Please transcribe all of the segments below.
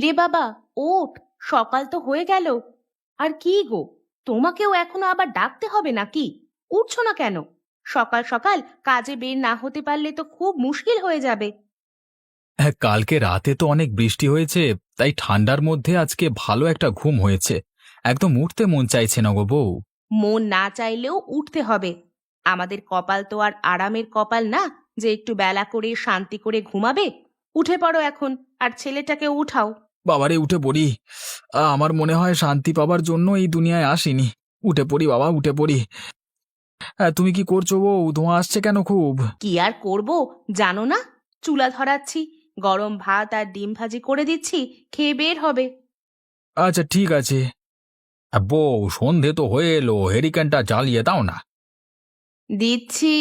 রে বাবা, ওঠ, সকাল তো হয়ে গেল। আর কি গো, তোমাকেও এখনো আবার ডাকতে হবে নাকি? উঠছো না কেন? সকাল সকাল কাজে বের না হতে পারলে তো খুব মুশকিল হয়ে যাবে। হ্যাঁ, কালকে রাতে তো অনেক বৃষ্টি হয়েছে, তাই ঠান্ডার মধ্যে আজকে ভালো একটা ঘুম হয়েছে। একদম উঠতে মন চাইছে না গো বউ। মন না চাইলেও উঠতে হবে। আমাদের কপাল তো আর আরামের কপাল না যে একটু বেলা করে শান্তি করে ঘুমাবে। উঠে পড়ো এখন, আর ছেলেটাকে উঠাও। বাবারে উঠে পড়ি। আমার মনে হয় শান্তি পাবার জন্য এই দুনিয়ায় আসিনি। উঠে পড়ি বাবা, উঠে পড়ি। তুমি কি করছো বউ? ধোঁয়া আসছে কেন খুব? কি আর করব, জানো না? চুলা ধরাচ্ছি, গরম ভাত আর ডিম ভাজি করে দিচ্ছি, খেয়ে বের হবে। আচ্ছা ঠিক আছে। বউ, সন্ধে তো হয়ে এলো, হেরিকেনটা জ্বালিয়ে দাও না। দিচ্ছি।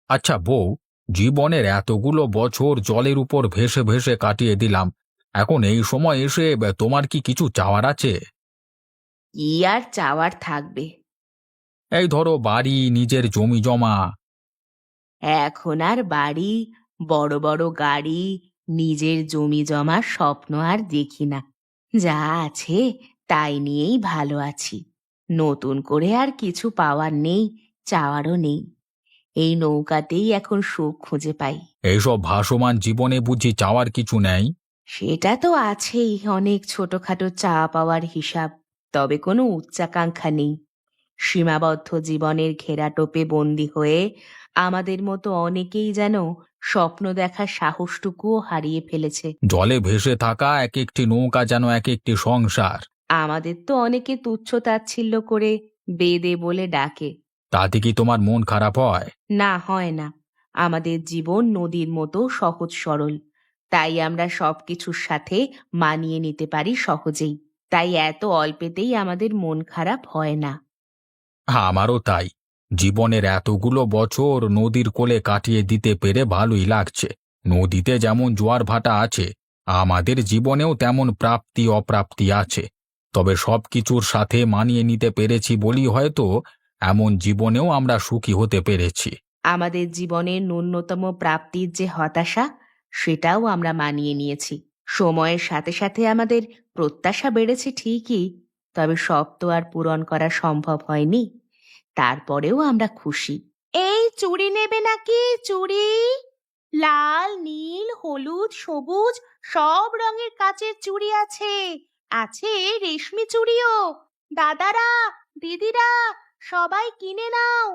আচ্ছা বউ, জীবনের এতগুলো বছর জলের উপর ভেসে ভেসে কাটিয়ে দিলাম। এখন এই সময় এসে তোমার কি কিছু চাওয়ার আছে? কি আর চাওয়ার থাকবে? এই ধরো বাড়ি, নিজের জমি জমা। এখন আর বাড়ি, বড় বড় গাড়ি, নিজের জমি জমার স্বপ্ন আর দেখি না। যা আছে তাই নিয়েই ভালো আছি। নতুন করে আর কিছু পাওয়ার নেই, চাওয়ারও নেই। এই নৌকাতেই এখন সুখ খুঁজে পাই। এইসব ভাসমান জীবনে বুঝি চাওয়ার কিছু নেই? সেটা তো আছেই, অনেক ছোটখাটো চাওয়া পাওয়ার হিসাব, তবে কোনো উচ্চাকাঙ্ক্ষা নেই। সীমাবদ্ধ জীবনের ঘেরাটোপে বন্দী হয়ে আমাদের মতো অনেকেই যেন স্বপ্ন দেখার সাহসটুকুও হারিয়ে ফেলেছে। জলে ভেসে থাকা এক একটি নৌকা যেন এক একটি সংসার। আমাদের তো অনেকে তুচ্ছ তাচ্ছিল্য করে বেদে বলে ডাকে। তাতে কি তোমার মন খারাপ হয়? না, হয় না। আমাদের জীবন নদীর মতো সহজ সরল, তাই আমরা সবকিছুর সাথে মানিয়ে নিতে পারি সহজেই। তাই এত অল্পেতেই আমাদের মন খারাপ হয় না। আমারও তাই। জীবনের এতগুলো বছর নদীর কোলে কাটিয়ে দিতে পেরে ভালোই লাগছে। নদীতে যেমন জোয়ার ভাটা আছে, আমাদের জীবনেও তেমন প্রাপ্তি অপ্রাপ্তি আছে। তবে সবকিছুর সাথে মানিয়ে নিতে পেরেছি বলি হয়তো এমন জীবনেও আমরা সুখী হতে পেরেছি। আমাদের জীবনের ন্যূনতম প্রাপ্তির যে হতাশা, সেটাও আমরা মানিয়ে নিয়েছি। সময়ের সাথে সাথে আমাদের প্রত্যাশা বেড়েছে ঠিকই, তবে সব তো আর পূরণ করা সম্ভব হয়নি। তারপরেও আমরা খুশি। এই চুড়ি নেবে নাকি? চুড়ি, লাল, নীল, হলুদ, সবুজ, সব রঙের কাচের চুড়ি আছে। আছে রেশমি চুড়িও। দাদারা, দিদিরা, সবাই কিনে নাও।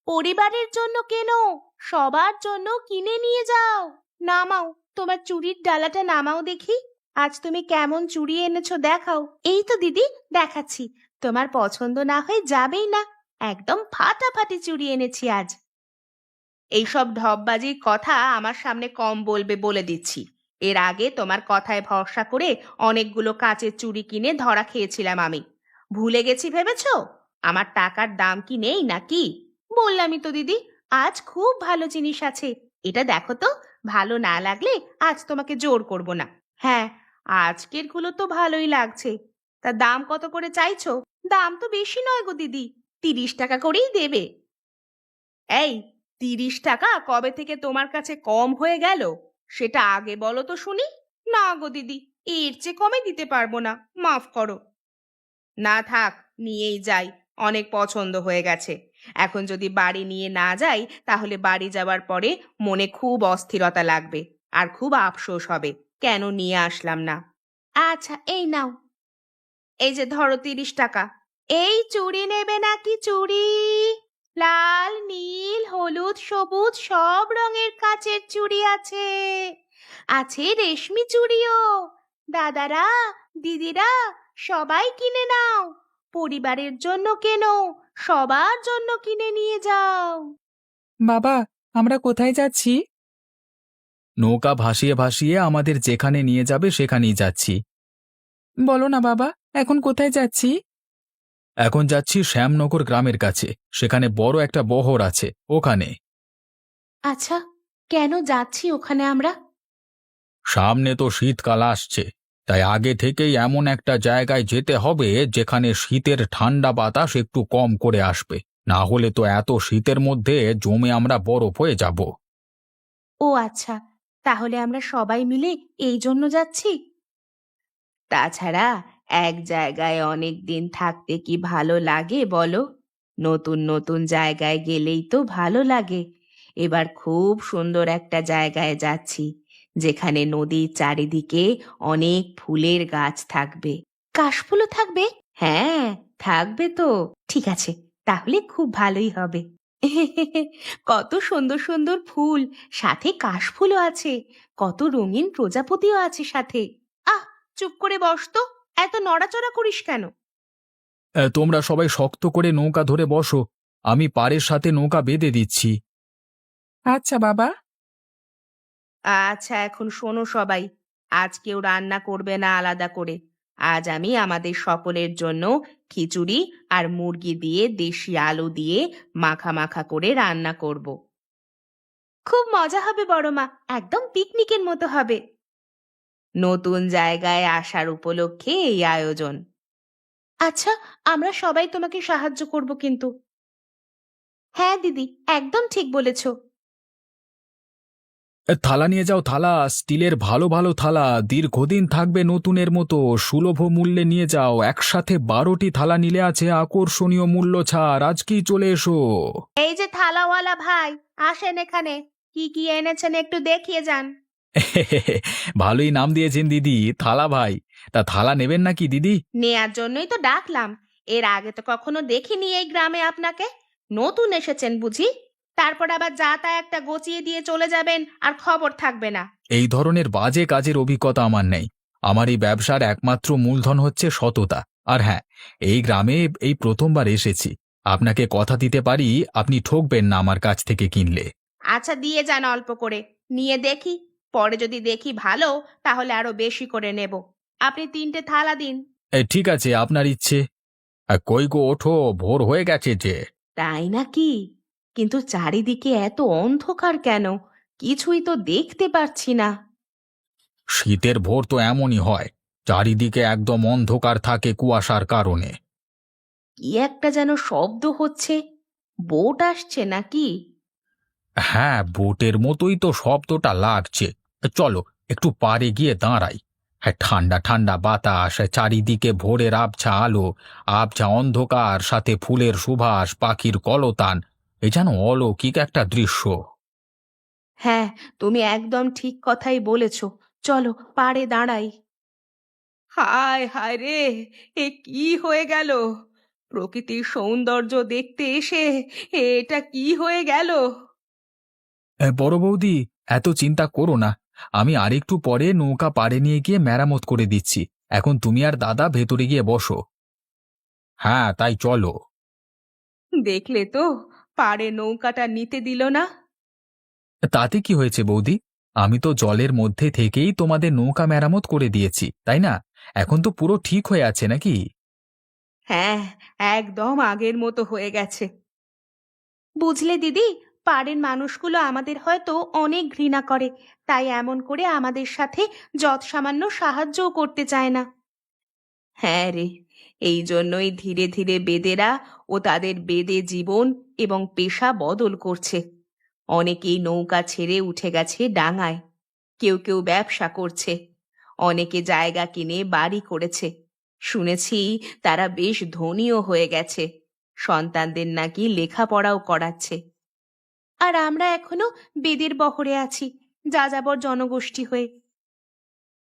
পরিবারের জন্য কেনো, সবার জন্য কিনে নিয়ে যাও। নামাও, তোমার চুড়ির ডালাটা নামাও দেখি। আজ তুমি কেমন চুড়ি এনেছো দেখাও। এই তো দিদি, দেখাচ্ছি। তোমার পছন্দ না হয়ে যাবেই না। একদম ফাটাফাটি চুড়ি এনেছি আজ। এইসব ঢপবাজির কথা আমার সামনে কম বলবে বলে দিচ্ছি। এর আগে তোমার কথায় ভরসা করে অনেকগুলো কাচের চুড়ি কিনে ধরা খেয়েছিলাম আমি। ভুলে গেছি ভেবেছো? আমার টাকার দাম কি নেই নাকি? বললামই তো দিদি, আজ খুব ভালো জিনিস আছে। এটা দেখো তো, ভালো না লাগলে আজ তোমাকে জোর করব না। হ্যাঁ, আজকের গুলো তো ভালোই লাগছে। তা দাম কত করে চাইছো? দাম তো বেশি নয় গো দিদি, 30 টাকা করেই দেবে। এই, 30 টাকা কবে থেকে তোমার কাছে কম হয়ে গেল? সেটা আগে বলো তো শুনি। না গো দিদি, এর চেয়ে কমে দিতে পারবো না, মাফ করো। না থাক, নিয়েই যাই। অনেক পছন্দ হয়ে গেছে। এখন যদি বাড়ি নিয়ে না যাই, তাহলে বাড়ি যাওয়ার পরে মনে খুব অস্থিরতা লাগবে, আর খুব আফসোস হবে কেন নিয়ে আসলাম না। আচ্ছা, এই নাও। এই যে ধরো 30 টাকা। এই চুড়ি নেবে নাকি? চুড়ি, লাল, নীল, হলুদ, সবুজ, সব রঙের কাচের চুড়ি আছে। আছে রেশমি চুড়িও। দাদারা, দিদিরা, সবাই কিনে নাও। পরিবারের জন্য কেনো, সবার জন্য কিনে নিয়ে যাও। বাবা, আমরা কোথায় যাচ্ছি? নৌকা ভাসিয়ে ভাসিয়ে আমাদের যেখানে নিয়ে যাবে সেখানেই যাচ্ছি। বলো না বাবা, এখন কোথায় যাচ্ছি? এখন যাচ্ছি শ্যামনগর গ্রামের কাছে। সেখানে বড় একটা বহর আছে, ওখানে। আচ্ছা, কেন যাচ্ছি ওখানে আমরা? সামনে তো শীতকাল আসছে, তাই আগে থেকেই এমন একটা জায়গায় যেতে হবে যেখানে শীতের ঠান্ডা বাতাস একটু কম করে আসবে। না হলে তো এত শীতের মধ্যে জমে আমরা বরফ হয়ে যাব। ও আচ্ছা, তাহলে আমরা সবাই মিলে এই জন্য যাচ্ছি। তাছাড়া এক জায়গায় অনেক দিন থাকতে কি ভালো লাগে বলো? নতুন নতুন জায়গায় গেলেই তো ভালো লাগে। এবার খুব সুন্দর একটা জায়গায় যাচ্ছি, যেখানে নদীর চারিদিকে অনেক ফুলের গাছ থাকবে। কাশফুলও থাকবে? হ্যাঁ, থাকবে তো। ঠিক আছে, তাহলে খুব ভালোই হবে। কত সুন্দর সুন্দর ফুল, সাথে কাশফুলও আছে। কত রঙিন প্রজাপতিও আছে সাথে। আহ, চুপ করে বস তো, এত নড়াচড়া করিস কেন? তোমরা সবাই শক্ত করে নৌকা ধরে বসো, আমি পাড়ের সাথে নৌকা বেঁধে দিচ্ছি। আচ্ছা বাবা। আচ্ছা, এখন শোনো সবাই, আজ কেউ রান্না করবে না আলাদা করে। আজ আমি আমাদের সকলের জন্য খিচুড়ি আর মুরগি দিয়ে দেশি আলু দিয়ে মাখা মাখা করে রান্না করব। খুব মজা হবে বড় মা, একদম পিকনিকের মতো হবে। নতুন জায়গায় আসার উপলক্ষে এই আয়োজন। আচ্ছা, আমরা সবাই তোমাকে সাহায্য করব কিন্তু। হ্যাঁ দিদি, একদম ঠিক বলেছো। থালা নিয়ে যাও, থালা, স্টিলের ভালো ভালো থালা, দীর্ঘদিন থাকবে নতুনের মতো, সুলভ মূল্যে নিয়ে যাও। একসাথে 12টি থালা নিলে আছে আকর্ষণীয় মূল্য ছাড়, আজকেই চলে এসো। এই যে থালাওয়ালা ভাই, আসেন এখানে। কি কি এনেছেন একটু দেখিয়ে যান। ভালোই নাম দিয়েছেন দিদি, থালা ভাই। তা থালা নেবেন নাকি দিদি? নেয়ার জন্যই তো ডাকলাম। এর আগে তো কখনো দেখিনি এই গ্রামে আপনাকে। নতুন এসেছেন বুঝি? তারপর আবার যা তা একটা গচিয়ে দিয়ে চলে যাবেন আর খবর থাকবে না। এই ধরনের বাজে কাজের অভিজ্ঞতা আমার নেই। আমার এই ব্যবসার একমাত্র মূলধন হচ্ছে সততা। আর হ্যাঁ, এই গ্রামে এই প্রথমবার এসেছি। আপনাকে কথা দিতে পারি, আপনি ঠকবেন না আমার কাছ থেকে কিনলে। আচ্ছা, দিয়ে যান অল্প করে। নিয়ে দেখি, পরে যদি দেখি ভালো, তাহলে আরো বেশি করে নেব। আপনি 3টে থালা দিন। ঠিক আছে, আপনার ইচ্ছে। কই গো, ওঠো, ভোর হয়ে গেছে যে। তাই নাকি? কিন্তু চারিদিকে এত অন্ধকার কেন? কিছুই তো দেখতে পাচ্ছি না। শীতের ভোর তো এমনই হয়, চারিদিকে একদম অন্ধকার থাকে কুয়াশার কারণে। কি একটা যেন শব্দ হচ্ছে। বোট আসছে নাকি? হ্যাঁ, বোটের মতোই তো শব্দটা লাগছে। চলো একটু পাড়ে গিয়ে দাঁড়াই। হ্যাঁ, ঠান্ডা ঠান্ডা বাতাস, চারিদিকে ভোরের আবছা আলো, আবছা অন্ধকার, সাথে ফুলের সুবাস, পাখির কলতান। এ যেন অলৌকিক একটা দৃশ্য। হ্যাঁ, তুমি একদম ঠিক কথাই বলেছ। চলো পাড়ে দাঁড়াই। হায় হায় রে, এ কি হয়ে গেল? প্রকৃতির সৌন্দর্য দেখতে এসে এটা কি হয়ে গেল? বড় বৌদি, এত চিন্তা করো না। আমি আরেকটু পরে নৌকা পাড়ে নিয়ে গিয়ে মেরামত করে দিচ্ছি। এখন তুমি আর দাদা ভেতরে গিয়ে বসো। হ্যাঁ, তাই চলো। দেখলে তো, পাড়ে নৌকাটা নিতে দিল না। তাতে কি হয়েছে বৌদি? আমি তো জলের মধ্যে থেকেই তোমাদের নৌকা মেরামত করে দিয়েছি, তাই না? এখন তো পুরো ঠিক হয়ে আছে নাকি? হ্যাঁ, একদম আগের মতো হয়ে গেছে। বুঝলে দিদি, পাড়ের মানুষগুলো আমাদের হয়তো অনেক ঘৃণা করে, তাই এমন করে আমাদের সাথে যৎসামান্য সাহায্যও করতে চায় না। হ্যাঁ রে, এই জন্যই ধীরে ধীরে বেদেরা ও তাদের বেদে জীবন এবং পেশা বদল করছে। অনেকেই নৌকা ছেড়ে উঠে গেছে ডাঙায়। কেউ কেউ ব্যবসা করছে। অনেকে জায়গা কিনে বাড়ি করেছে। শুনেছি তারা বেশ ধনীও হয়ে গেছে। সন্তানদের নাকি লেখাপড়াও করাচ্ছে। আর আমরা এখনো বেদের বহরে আছি, যাযাবর জনগোষ্ঠী হয়ে।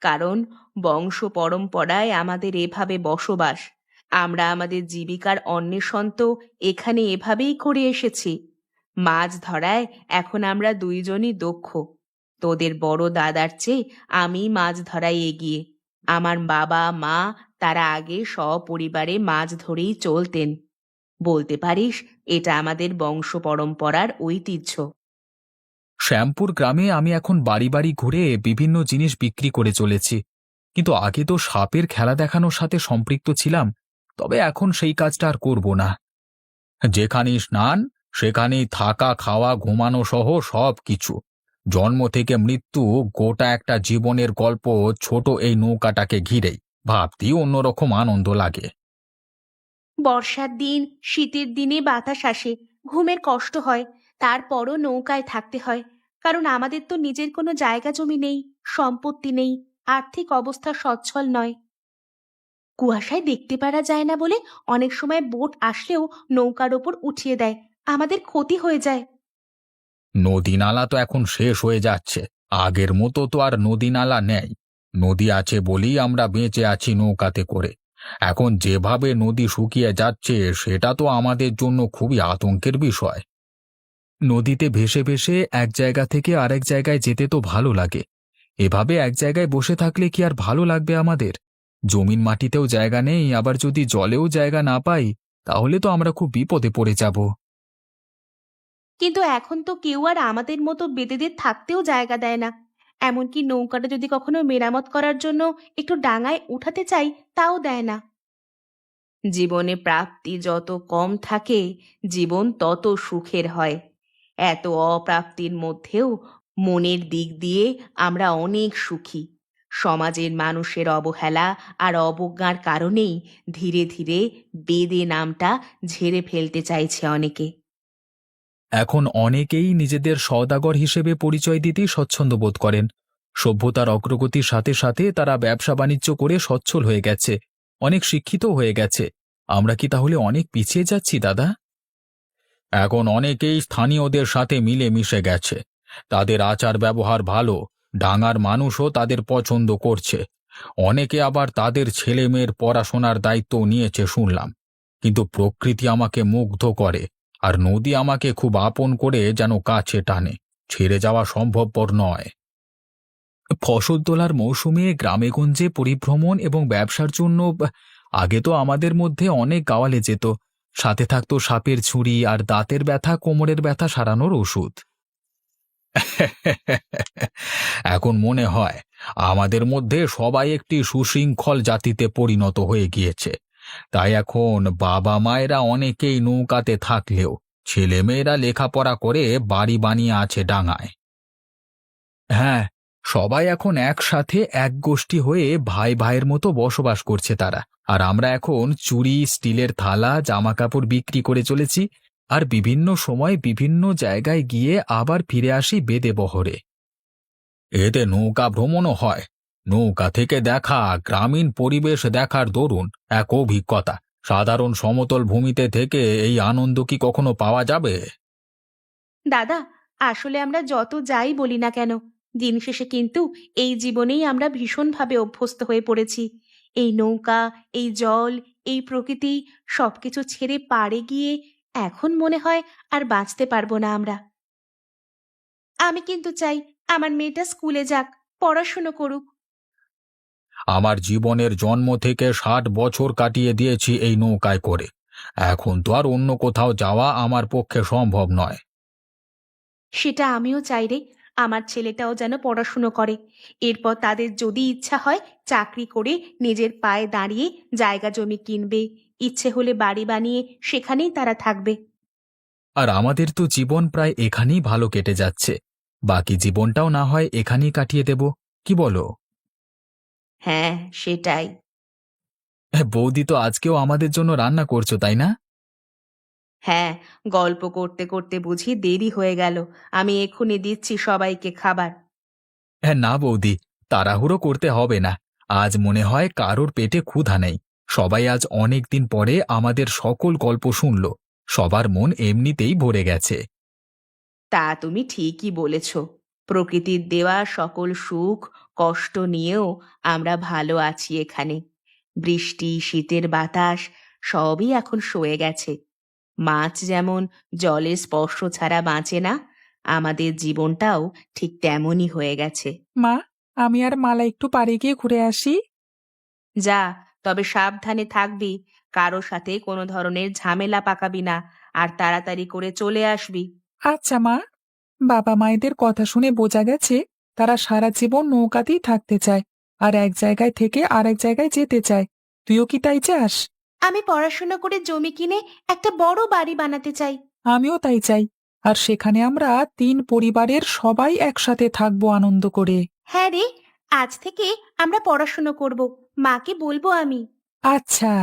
কারণ বংশ পরম্পরায় আমাদের এভাবে বসবাস। আমরা আমাদের জীবিকার অন্বেষণ তো এখানে এভাবেই করে এসেছি। মাছ ধরায় এখন আমরা দুইজনই দক্ষ। তোদের বড় দাদার চেয়ে আমি মাছ ধরায় এগিয়ে। আমার বাবা মা তারা আগে সপরিবারে মাছ ধরেই চলতেন। বলতে পারিস, এটা আমাদের বংশ পরম্পরার ঐতিহ্য। শ্যামপুর গ্রামে আমি এখন বাড়ি বাড়ি ঘুরে বিভিন্ন জিনিস বিক্রি করে চলেছি। কিন্তু আগে তো সাপের খেলা দেখানোর সাথে সম্পৃক্ত ছিলাম, তবে এখন সেই কাজটা আর করব না। যেখানেই স্নান, সেখানেই থাকা, খাওয়া, ঘুমানো সহ সব কিছু। জন্ম থেকে মৃত্যু, গোটা একটা জীবনের গল্প ছোট এই নৌকাটাকে ঘিরেই। ভাবতেই অন্যরকম আনন্দ লাগে। বর্ষার দিন, শীতের দিনে বাতাস আসে, ঘুমের কষ্ট হয়, তারপরও নৌকায় থাকতে হয়। কারণ আমাদের তো নিজের কোনো জায়গা জমি নেই, সম্পত্তি নেই, আর্থিক অবস্থা সচ্ছল নয়। কুয়াশায় দেখতে পারা যায় না বলে অনেক সময় বোট আসলেও নৌকার ওপর উঠিয়ে দেয়, আমাদের ক্ষতি হয়ে যায়। নদী নালা তো এখন শেষ হয়ে যাচ্ছে। আগের মতো তো আর নদী নালা নেই। নদী আছে বলেই আমরা বেঁচে আছি নৌকাতে করে। এখন যেভাবে নদী শুকিয়ে যাচ্ছে সেটা তো আমাদের জন্য খুবই আতঙ্কের বিষয়। নদীতে ভেসে ভেসে এক জায়গা থেকে আরেক জায়গায় যেতে তো ভালো লাগে। এভাবে এক জায়গায় বসে থাকলে কি আর ভালো লাগবে আমাদের? জমিন মাটিতেও জায়গা নেই, আবার যদি জলেও জায়গা না পাই তাহলে তো আমরা খুব বিপদে পড়ে যাব। কিন্তু এখন তো কেউ আর আমাদের মতো বেদেদের থাকতেও জায়গা দেয় না। এমনকি নৌকাটা যদি কখনো মেরামত করার জন্য একটু ডাঙায় উঠাতে চাই, তাও দেয় না। জীবনে প্রাপ্তি যত কম থাকে, জীবন তত সুখের হয়। এত অপ্রাপ্তির মধ্যেও মনের দিক দিয়ে আমরা অনেক সুখী। সমাজের মানুষের অবহেলা আর অবজ্ঞার কারণেই ধীরে ধীরে বেদে নামটা ঝেড়ে ফেলতে চাইছে অনেকে। এখন অনেকেই নিজেদের সওদাগর হিসেবে পরিচয় দিতেই স্বচ্ছন্দ বোধ করেন। সভ্যতার অগ্রগতির সাথে সাথে তারা ব্যবসা বাণিজ্য করে সচ্ছল হয়ে গেছে, অনেক শিক্ষিত হয়ে গেছে। আমরা কি তাহলে অনেক পিছিয়ে যাচ্ছি দাদা? এখন অনেকেই স্থানীয়দের সাথে মিলে মিশে গেছে। তাদের আচার ব্যবহার ভালো, ডাঙার মানুষও তাদের পছন্দ করছে। অনেকে আবার তাদের ছেলে মেয়ের পড়াশোনার দায়িত্ব নিয়েছে শুনলাম। কিন্তু প্রকৃতি আমাকে মুগ্ধ করে, আর নদী আমাকে খুব আপন করে যেন কাছে টানে। ছেড়ে যাওয়া সম্ভবপর নয়। ফসল তোলার মৌসুমে গ্রামেগঞ্জে পরিভ্রমণ এবং ব্যবসার জন্য আগে তো আমাদের মধ্যে অনেক গাওয়ালে যেত। সাথে থাকতো সাপের ছুরি আর দাঁতের ব্যথা, কোমরের ব্যথা সারানোর ওষুধ। এখন মনে হয় আমাদের মধ্যে সবাই একটি সুশৃঙ্খল জাতিতে পরিণত হয়ে গিয়েছে। তাই এখন বাবা মায়েরা অনেকেই নৌকাতে থাকলেও ছেলেমেয়েরা লেখাপড়া করে বাড়ি বানিয়ে আছে ডাঙায়। হ্যাঁ, সবাই এখন একসাথে এক গোষ্ঠী হয়ে ভাই ভাইয়ের মতো বসবাস করছে তারা। আর আমরা এখন চুড়ি, স্টিলের থালা, জামাকাপড় বিক্রি করে চলেছি, আর বিভিন্ন সময় বিভিন্ন জায়গায় গিয়ে আবার ফিরে আসি বেদে বহরে। এতে নৌকা ভ্রমণও হয়। নৌকা থেকে দেখা গ্রামীণ পরিবেশ দেখার দরুন এক অভিজ্ঞতা। সাধারণ সমতল ভূমিতে থেকে এই আনন্দ কি কখনো পাওয়া যাবে? দাদা, আসলে আমরা যত যাই বলি না কেন, দিন শেষে কিন্তু এই জীবনেই আমরা ভীষণভাবে অভ্যস্ত হয়ে পড়েছি। এই নৌকা, এই জল, এই প্রকৃতি সবকিছু ছেড়ে পাড়ে গিয়ে এখন মনে হয় আর বাঁচতে পারবো না আমরা। আমি কিন্তু চাই আমার মেয়েটা স্কুলে যাক, পড়াশুনো করুক। আমার জীবনের জন্ম থেকে 60 বছর কাটিয়ে দিয়েছি এই নৌকায় করে। এখন তো আর অন্য কোথাও যাওয়া আমার পক্ষে সম্ভব নয়। সেটা আমিও চাই রে, আমার ছেলেটাও যেন পড়াশুনো করে। এরপর তাদের যদি ইচ্ছা হয় চাকরি করে নিজের পায়ে দাঁড়িয়ে জায়গা জমি কিনবে, ইচ্ছে হলে বাড়ি বানিয়ে সেখানেই তারা থাকবে। আর আমাদের তো জীবন প্রায় এখানেই ভালো কেটে যাচ্ছে। বাকি জীবনটাও না হয় এখানেই কাটিয়ে দেব, কি বলো? হ্যাঁ, সেটাই। বৌদি তো আজকেও আমাদের জন্য রান্না করছো, তাই না? হ্যাঁ, গল্প করতে করতে বুঝি দেরি হয়ে গেল। আমি এক্ষুনি দিচ্ছি সবাইকে খাবার। হ্যাঁ, না বৌদি, তাড়াহুড়ো করতে হবে না। আজ মনে হয় কারোর পেটে ক্ষুধা নেই। সবাই আজ অনেক দিন পরে আমাদের সকল গল্প শুনল। সবার মন এমনিতেই ভরে গেছে। তা তুমি ঠিকই বলেছ। প্রকৃতির দেওয়া সকল সুখ কষ্ট নিয়েও আমরা ভালো আছি এখানে। বৃষ্টি, শীতের বাতাস সবই এখন সয়ে গেছে। মাছ যেমন জলের স্পর্শ ছাড়া বাঁচে না, আমাদের জীবনটাও ঠিক তেমনই হয়ে গেছে। মা, আমি আর মালা একটু পাড়ে গিয়ে ঘুরে আসি। যা, তবে সাবধানে থাকবি। কারো সাথে কোনো ধরনের ঝামেলা পাকাবি না, আর তাড়াতাড়ি করে চলে আসবি। আচ্ছা মা। বাবা মায়েদের কথা শুনে বোঝা গেছে তারা সারা জীবন নৌকাতেই থাকতে চায়, আর এক জায়গায় থেকে আরেক জায়গায় যেতে চায়। তুইও কি তাই চাস? আমি পড়াশোনা করে জমি কিনে একটা বড় বাড়ি বানাতে চাই। আমিও তাই চাই। আর সেখানে আমরা 3 পরিবারের সবাই একসাথে থাকবো আনন্দ করে। হ্যাঁ রে, আজ থেকে আমরা পড়াশোনা করব, মাকে বলবো আমি। আচ্ছা।